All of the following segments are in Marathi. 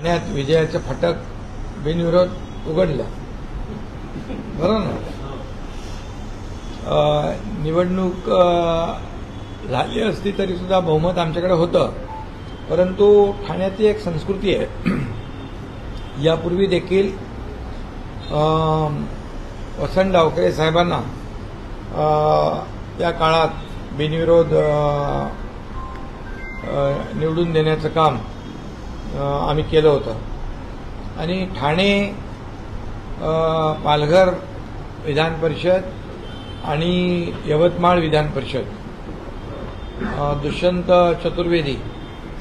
ठाण्यात विजयाचं फाटक बिनविरोध उघडलं. बरोबर ना? निवडणूक झाली असती तरी सुद्धा बहुमत आमच्याकडे होतं, परंतु ठाण्याची एक संस्कृती आहे. यापूर्वी देखील वसंत डावकरे साहेबांना त्या काळात बिनविरोध निवडून देण्याचं काम आम्ही केलं होतं. आणि ठाणे, पालघर विधान परिषद आणि यवतमाळ विधान परिषद, दुष्यंत चतुर्वेदी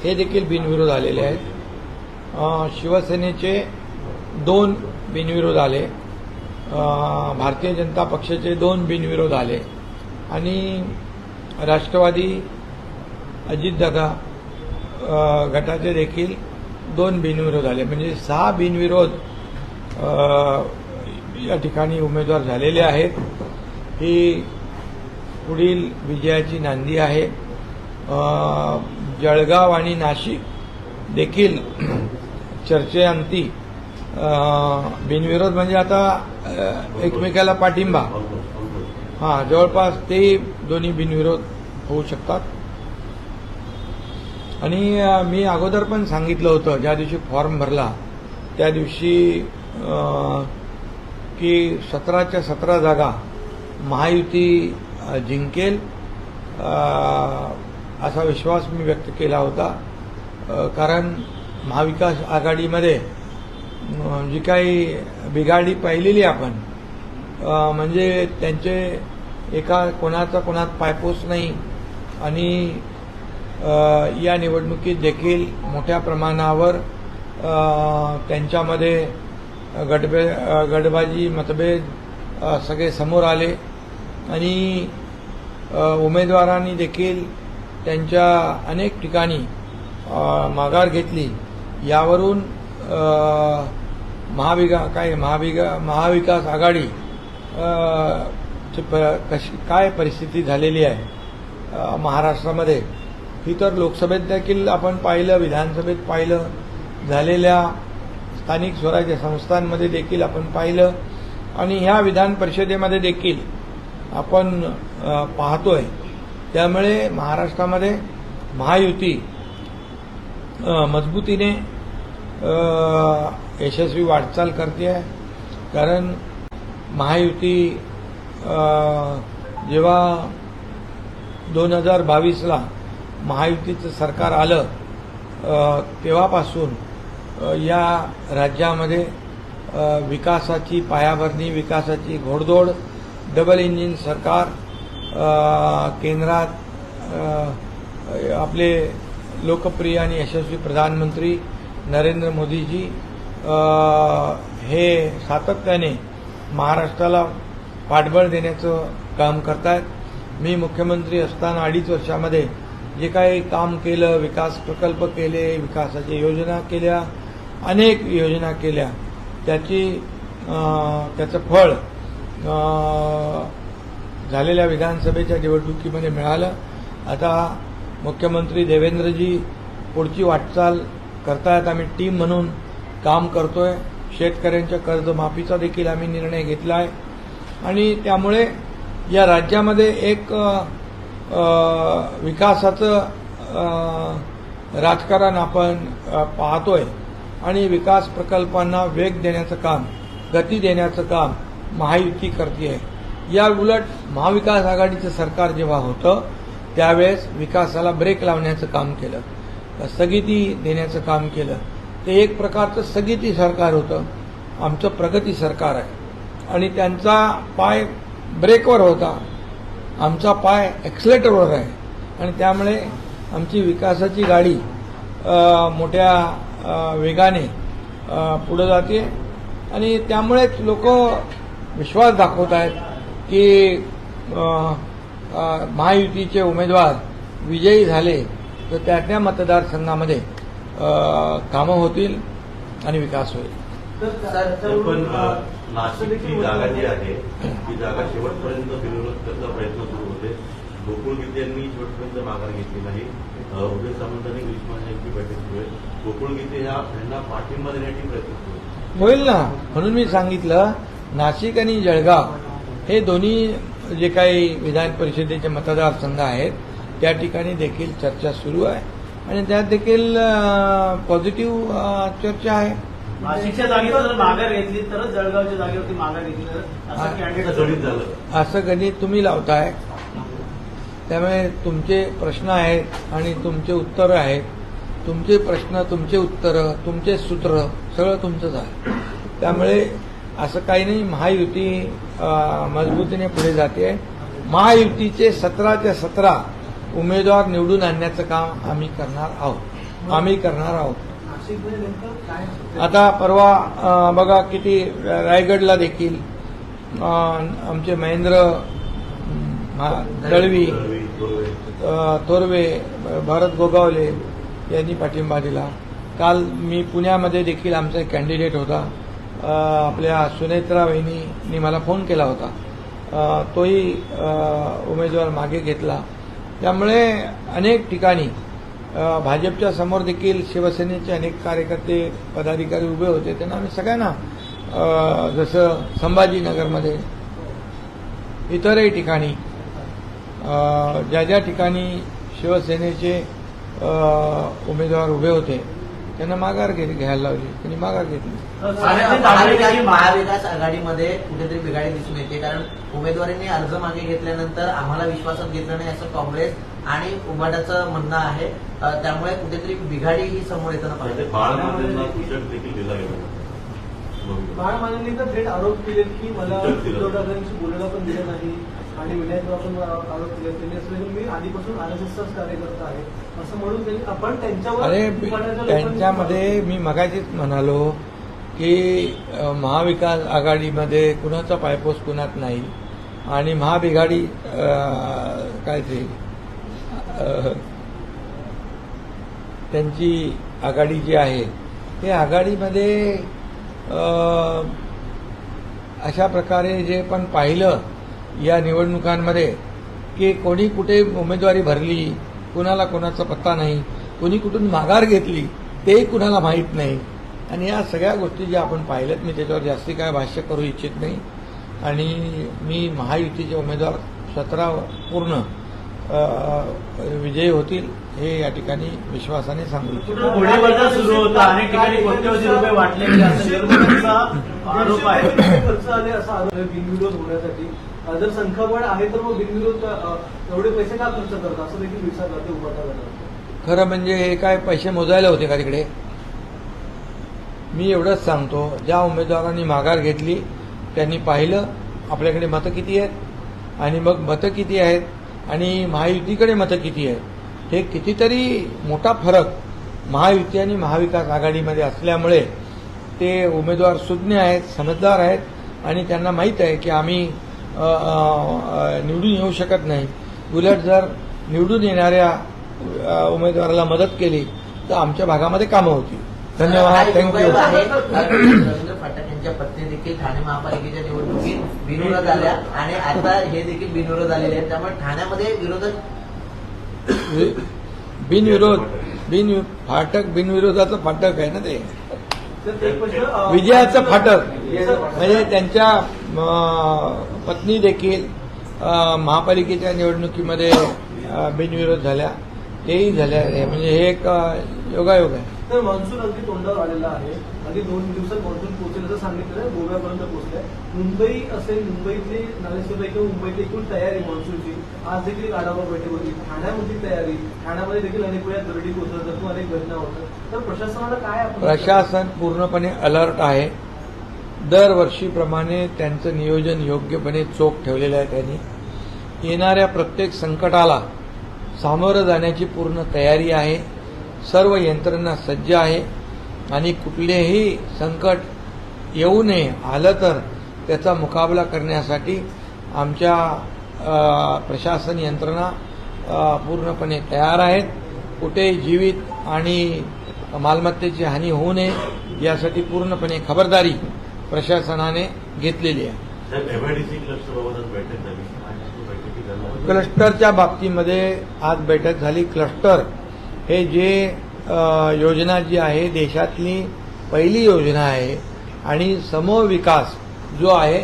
हे देखील बिनविरोध आलेले आहेत. शिवसेनेचे 2 बिनविरोध आले, भारतीय जनता पक्षाचे 2 बिनविरोध आले आणि राष्ट्रवादी अजितदादा गटाचे देखील 2 बिनविरोध आले. म्हणजे 6 बिनविरोध या ठिकाणी उमेदवार झालेले आहेत. ही पुढील विजयाची नांदी आहे. जळगाव आणि नाशिक देखील चर्चेअंती बिनविरोध म्हणजे आता एकमेकाला पाठिंबा, जवळपास ते दोन्ही बिनविरोध होऊ शकतात. आणि मी अगोदर पण सांगितलं होतं, ज्या दिवशी फॉर्म भरला त्या दिवशी, की 17च्या 17 जागा महायुती जिंकेल असा विश्वास मी व्यक्त केला होता. कारण महाविकास आघाडीमध्ये जी काही बिघाडी पाहिलेली आपण, म्हणजे त्यांचे एका कोणात पायपोस नाही. आणि या निवडणुकीत देखील मोठ्या प्रमाणावर त्यांच्यामध्ये गटबाजी मतभेद सगळे समोर आले आणि उमेदवारांनी देखील त्यांच्या अनेक ठिकाणी माघार घेतली. यावरून महाविकास आघाडी काय परिस्थिती झालेली आहे महाराष्ट्रामध्ये, ही तर लोकसभेत देखील आपण पाहिलं, विधानसभेत पाहिलं, झालेल्या स्थानिक स्वराज्य संस्थांमध्ये देखील आपण पाहिलं आणि ह्या विधान परिषदेमध्ये देखील आपण पाहतोय. त्यामुळे महाराष्ट्रामध्ये महायुती मजबूतीने यशस्वी वाटचाल करते आहे. कारण महायुती जेव्हा 2022ला महायुतीचं सरकार आलं तेव्हापासून या राज्यामध्ये विकासाची पायाभरणी, विकासाची घोडदौड, डबल इंजिन सरकार, केंद्रात आपले लोकप्रिय आणि यशस्वी प्रधानमंत्री नरेंद्र मोदीजी हे सातत्याने महाराष्ट्राला पाठबळ देण्याचं काम करतायत. मी मुख्यमंत्री असताना 2.5 वर्षामध्ये जे काही काम केलं, विकास प्रकल्प केले, विकासाच्या योजना केल्या, अनेक योजना केल्या, त्याचं फळ झालेल्या विधानसभेच्या निवडणुकीमध्ये मिळालं. आता मुख्यमंत्री देवेंद्रजी पुढची वाटचाल करतायत. आम्ही टीम म्हणून काम करतोय. शेतकऱ्यांच्या कर्जमाफीचा देखील आम्ही निर्णय घेतला आहे आणि त्यामुळे या राज्यामध्ये एक विकासाचं राजकारण आपण पाहतोय आणि विकास प्रकल्पांना वेग देण्याचं काम, गती देण्याचं काम महायुती करते. या उलट महाविकास आघाडीचं सरकार जेव्हा होतं त्यावेळेस विकासाला ब्रेक लावण्याचं काम केलं, स्थगिती देण्याचं काम केलं. ते एक प्रकारचं स्थगिती सरकार होतं. आमचं प्रगती सरकार आहे आणि त्यांचा पाय ब्रेकवर होता, आमचा पाय एक्सलेटरवर आहे आणि त्यामुळे आमची विकासाची गाडी मोठ्या वेगाने पुढे जाते आणि त्यामुळेच लोक विश्वास दाखवत आहेत की महायुतीचे उमेदवार विजयी झाले तर त्या मतदारसंघामध्ये कामं होतील आणि विकास होईल. पण नाशिकची जागा जी आहे ती जागा शेवटपर्यंत बिनविरोध करण्याचा प्रयत्न सुरू होते. गोकुळ गीते यांनी शेवटपर्यंत माघार घेतली नाही. उदय सामंत आणि ग्रीष्मा यांची बैठक सुरू आहे. गोकुळ गीते यांना पाठिंबा देण्याची प्रयत्न सुरू आहे. होईल ना, म्हणून मी सांगितलं नाशिक आणि जळगाव हे दोन्ही जे काही विधान परिषदेचे मतदारसंघ आहेत त्या ठिकाणी देखील चर्चा सुरू आहे आणि त्यात देखील पॉझिटिव्ह चर्चा आहे. नाशिकच्या जागेवर जर माघार घेतली तरच जळगावच्या जागेवरती माघार घेतली तर असं कॅन्डिडेट गणित झालं. असं गणित तुम्ही लावताय, त्यामुळे तुमचे प्रश्न आहेत आणि तुमचे उत्तरं आहेत. तुमचे प्रश्न, तुमचे उत्तरं, तुमचे सूत्र सगळं तुमचंच आहे. त्यामुळे असं काही नाही. महायुती मजबूतीने पुढे जाते. महायुतीचे 17च्या 17 उमेदवार निवडून आणण्याचं काम आम्ही करणार आहोत. नाशिकमध्ये नेमकं काय आता परवा बघा किती रायगडला देखील आमचे महेंद्र दळवी, तोरवे, भारत गोगावले यांनी पाठिंबा दिला. काल मी पुण्यामध्ये देखील आमचा एक कॅन्डिडेट होता, आपल्या सुनेत्रा वहिनींनी मला फोन केला होता, तोही उमेदवार मागे घेतला. त्यामुळे अनेक ठिकाणी भाजपच्या समोर देखील शिवसेनेचे अनेक कार्यकर्ते पदाधिकारी उभे होते. त्यांना आम्ही सगळ्यांना जसं संभाजीनगरमध्ये इतरही ठिकाणी ज्या ज्या ठिकाणी शिवसेनेचे उमेदवार उभे होते त्यांना माघार घ्यायला लावली. त्यांनी माघार घेतली. महाविकास आघाडीमध्ये कुठेतरी बिघाडी दिसून येते, कारण उमेदवारांनी अर्ज मागे घेतल्यानंतर आम्हाला विश्वासात घेतलं नाही असं काँग्रेस आणि उभाटाचं म्हणणं आहे. त्यामुळे कुठेतरी बिघाडी ही समोर येताना पाहिजे. बाळमामांना पुस्तक देखील दिला गेला. बाळमामांनी तर थेट आरोप केले की मला उद्धव ठाकरेंशी बोलायला पण दिलं नाही आणि विनायकराव पण आरोप केले. त्यांनी असं मी आधीपासून आरएसएसचाच कार्यकर्ता आहे असं म्हणून त्यांनी आपण त्यांच्यावर अरे त्यांच्यामध्ये मी मगाशीच म्हणालो की महाविकास आघाडीमध्ये कुणाचा पायपोस कुणात नाही आणि महाबिघाडी काय ते त्यांची आघाडी जी आहे ते आघाडीमध्ये अशा प्रकारे जे पण पाहिलं या निवडणुकांमध्ये की कोणी कुठे उमेदवारी भरली, कुणाला कोणाचा पत्ता नाही, कोणी कुठून माघार घेतली तेही कुणाला माहीत नाही. आणि या सगळ्या गोष्टी ज्या आपण पाहिल्यात, मी त्याच्यावर जास्ती काय भाष्य करू इच्छित नाही. आणि मी महायुतीचे उमेदवार 17 पूर्ण विजयी होतील हे या ठिकाणी विश्वासाने सांगू इच्छितो. घोडेबाजार सुरू होता, अनेक ठिकाणी कोट्यवधी रुपये वाटले आरोप आहे. खर्च आले असा आरोप आहे बिनविरोध होण्यासाठी. जर संख्याबळ आहे तर मग बिनविरोध एवढे पैसे का खर्च करतात असं देखील विचारलं ते उभाटा. खरं म्हणजे हे काय पैसे मोजायला होते का तिकडे? मी एवढंच सांगतो, ज्या उमेदवारांनी माघार घेतली त्यांनी पाहिलं आपल्याकडे मतं किती आहेत आणि मग मतं किती आहेत आणि महायुतीकडे मतं किती आहेत. हे कितीतरी मोठा फरक महायुती आणि महाविकास आघाडीमध्ये असल्यामुळे ते उमेदवार सुज्ञ आहेत, समजदार आहेत आणि त्यांना माहीत आहे की आम्ही निवडून येऊ शकत नाही. उलट जर निवडून येणाऱ्या उमेदवाराला मदत केली तर आमच्या भागामध्ये कामं होती. धन्यवाद. थँक्यू. रवींद्र फाटक यांच्या पत्नी देखील ठाणे महापालिकेच्या निवडणुकीत बिनविरोध आल्या आणि आता हे देखील बिनविरोध आलेले आहेत. त्यामुळे ठाण्यामध्ये फाटक बिनविरोधाचं फाटक आहे ना ते, विजयाचं फाटक. म्हणजे त्यांच्या पत्नी देखील महापालिकेच्या निवडणुकीमध्ये बिनविरोध झाल्या, तेही झाल्या. म्हणजे हे एक योगायोग आहे. तर मान्सून अगदी तोंडावर आलेला आहे. अगदी 2 दिवसात मान्सून पोहोचेल असं सांगितलं, गोव्यापर्यंत पोहोचलाय. मुंबई असेल, मुंबईतली नालेसोबा किंवा मुंबईतली एकूण तयारी मान्सूनची आज देखील एक आढावा बैठक होती. ठाण्यामधली तयारी, ठाण्यामध्ये देखील अनेक वेळा दरडी कोसळतात, अनेक घटना होतात. तर प्रशासनाला काय प्रशासन पूर्णपणे अलर्ट आहे. दरवर्षीप्रमाणे त्यांचं नियोजन योग्यपणे चोख ठेवलेलं आहे. त्यांनी येणाऱ्या प्रत्येक संकटाला सामोरं जाण्याची पूर्ण तयारी आहे. सर्व यंत्रणा सज्ज आहे आणि कुठलेही संकट येऊ नये, आलं तर त्याचा मुकाबला करण्यासाठी आमच्या प्रशासन यंत्रणा पूर्णपणे तयार आहेत. कुठेही जीवित आणि मालमत्तेची हानी होऊ नये यासाठी पूर्णपणे खबरदारी प्रशासनाने घेतलेली आहे. एमआयडीसी क्लबच्या बाबत बैठक झाली. बैठकी झाली क्लस्टरच्या बाबतीमध्ये आज बैठक झाली. क्लस्टर हे जे योजना जी आहे देशातली पहिली योजना आहे आणि समविकास जो आहे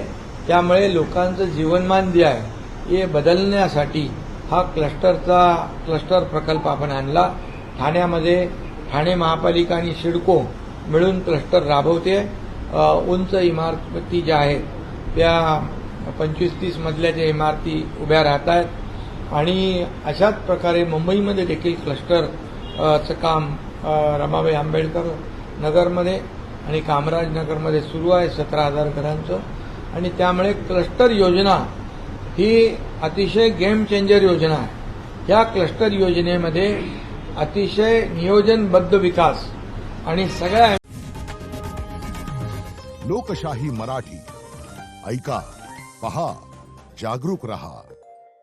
त्यामुळे लोकांचं जीवनमान जे आहे हे बदलण्यासाठी हा क्लस्टर प्रकल्प आपण आणला. ठाण्यामध्ये ठाणे महापालिका आणि सिडको मिळून क्लस्टर राबवते. उंच इमारती ज्या आहेत त्या 25-30 मजल्याच्या इमारती उभ्या राहत आहेत आणि अशाच प्रकारे मुंबईमध्ये देखील क्लस्टरचं काम रमाबाई आंबेडकर नगरमध्ये आणि कामराज नगरमध्ये सुरू आहे 17,000 घरांचं. आणि त्यामुळे क्लस्टर योजना ही अतिशय गेम चेंजर योजना आहे. या क्लस्टर योजनेमध्ये अतिशय नियोजनबद्ध विकास आणि सगळ्या लोकशाही मराठी ऐका, पहा, जागरूक रहा.